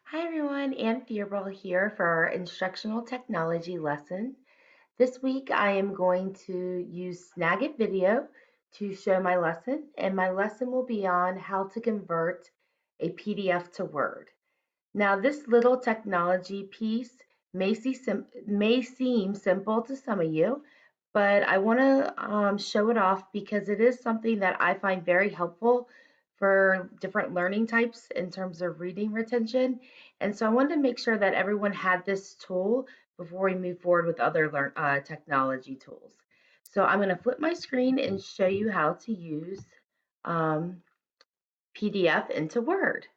Hi everyone, Ann Theobald here for our instructional technology lesson. This week I am going to use Snagit video to show my lesson, and my lesson will be on how to convert a PDF to Word. Now, this little technology piece may seem simple to some of you, but I want to show it off because it is something that I find very helpful for different learning types in terms of reading retention. And so I wanted to make sure that everyone had this tool before we move forward with other technology tools. So I'm going to flip my screen and show you how to use um, PDF into Word.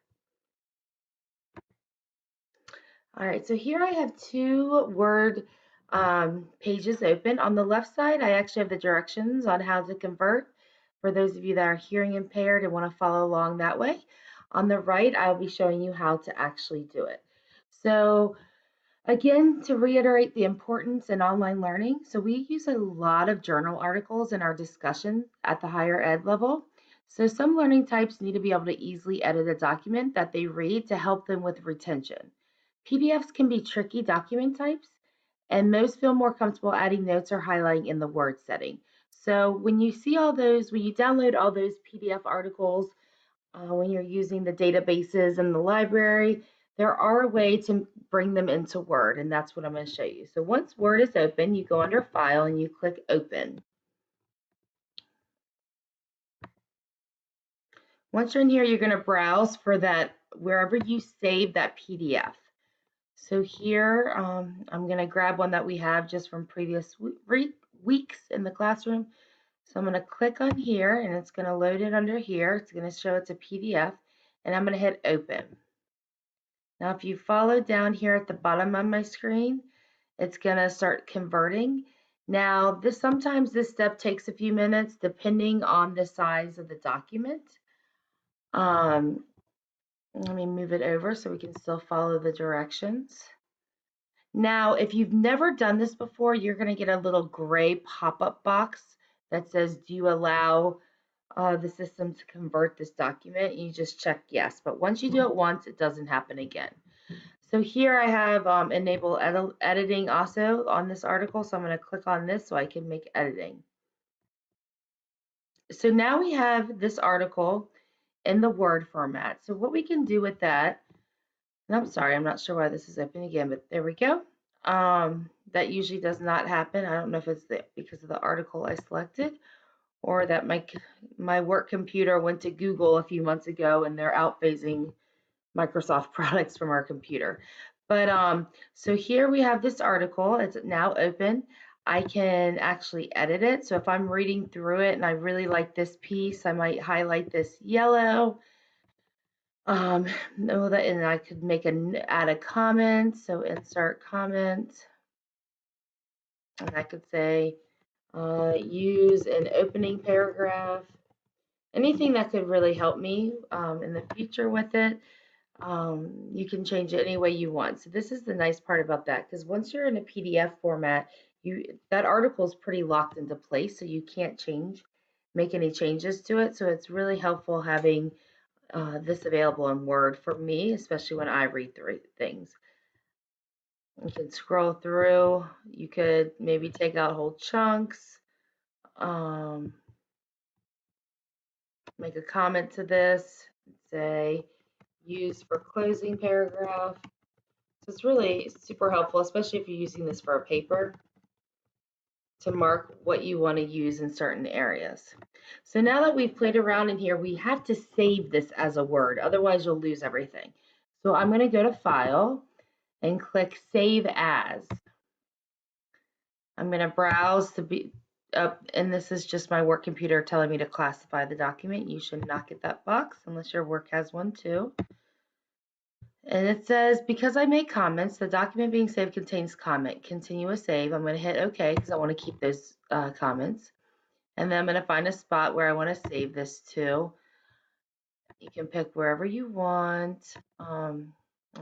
All right, so here I have two Word pages open. On the left side, I actually have the directions on how to convert for those of you that are hearing impaired and want to follow along that way. On the right, I'll be showing you how to actually do it. So again, to reiterate the importance in online learning, so we use a lot of journal articles in our discussion at the higher ed level. So some learning types need to be able to easily edit a document that they read to help them with retention. PDFs can be tricky document types, and most feel more comfortable adding notes or highlighting in the Word setting. So when you see all those, when you download all those PDF articles, when you're using the databases in the library, there are a way to bring them into Word, and that's what I'm going to show you. So once Word is open, you go under File and you click Open. Once you're in here, you're going to browse for that wherever you save that PDF. So here, I'm going to grab one that we have just from previous weeks in the classroom. So I'm going to click on here, and it's going to load it under here. It's going to show it's a PDF, and I'm going to hit Open. Now, if you follow down here at the bottom of my screen, it's going to start converting. Now, sometimes this step takes a few minutes depending on the size of the document. Let me move it over so we can still follow the directions. Now, if you've never done this before, you're going to get a little gray pop-up box that says, do you allow the system to convert this document? You just check yes, but once you do it once, it doesn't happen again. So here I have enable editing also on this article, so I'm going to click on this so I can make editing. So now we have this article in the Word format. So what we can do with that, and I'm sorry, I'm not sure why this is open again, but there we go. That usually does not happen. I don't know if it's because of the article I selected, or that my work computer went to Google a few months ago and they're outphasing Microsoft products from our computer. But so here we have this article. It's now open. I can actually edit it. So if I'm reading through it and I really like this piece, I might highlight this yellow. And I could add a comment. So insert comment, and I could say use an opening paragraph. Anything that could really help me in the future with it. You can change it any way you want. So this is the nice part about that, because once you're in a PDF format, that article is pretty locked into place, so you can't make any changes to it. So it's really helpful having this available in Word for me, especially when I read through things. You can scroll through. You could maybe take out whole chunks. Make a comment to this. Say use for closing paragraph. So it's really super helpful, especially if you're using this for a paper, to mark what you want to use in certain areas. So now that we've played around in here, we have to save this as a Word, otherwise you'll lose everything. So I'm going to go to File and click Save As. I'm going to browse to be up, and this is just my work computer telling me to classify the document. You should not get that box unless your work has one too. And it says, because I make comments, the document being saved contains comment. Continue a save. I'm going to hit OK because I want to keep those comments. And then I'm going to find a spot where I want to save this to. You can pick wherever you want. I'm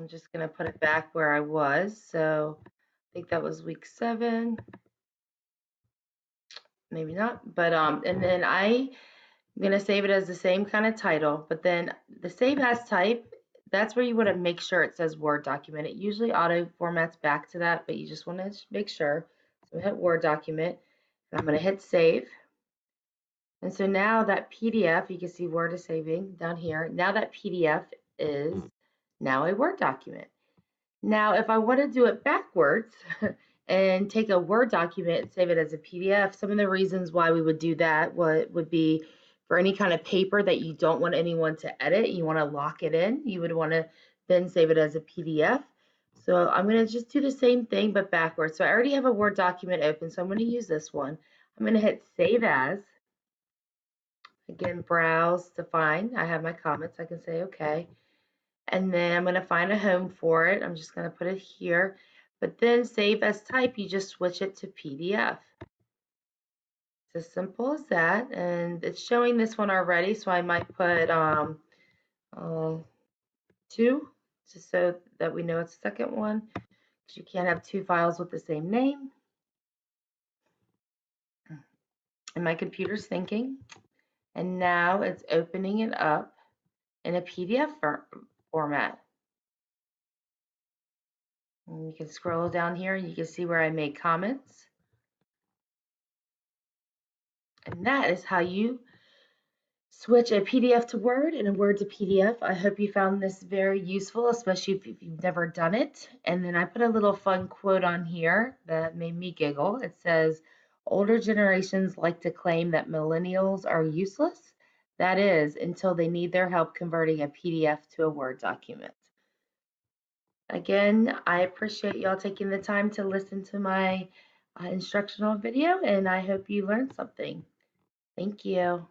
just going to put it back where I was. So I think that was week 7. Maybe not. But and then I'm going to save it as the same kind of title. But then the save as type, that's where you want to make sure it says Word document. It usually auto formats back to that, but you just want to make sure. So hit Word document, and I'm going to hit save. And so now that PDF, you can see Word is saving down here. Now that PDF is now a Word document. Now, if I want to do it backwards and take a Word document and save it as a PDF, some of the reasons why we would do that would be for any kind of paper that you don't want anyone to edit, you want to lock it in, you would want to then save it as a PDF. So I'm going to just do the same thing but backwards. So I already have a Word document open, so I'm going to use this one. I'm going to hit Save As. Again, browse to find. I have my comments. I can say OK. And then I'm going to find a home for it. I'm just going to put it here. But then save as type, you just switch it to PDF. It's as simple as that. And it's showing this one already, so I might put 2, just so that we know it's the second one. Because you can't have 2 files with the same name. And my computer's thinking. And now it's opening it up in a PDF format. And you can scroll down here and you can see where I made comments. And that is how you switch a PDF to Word and a Word to PDF. I hope you found this very useful, especially if you've never done it. And then I put a little fun quote on here that made me giggle. It says, older generations like to claim that millennials are useless. That is, until they need their help converting a PDF to a Word document. Again, I appreciate y'all taking the time to listen to my instructional video, and I hope you learned something. Thank you.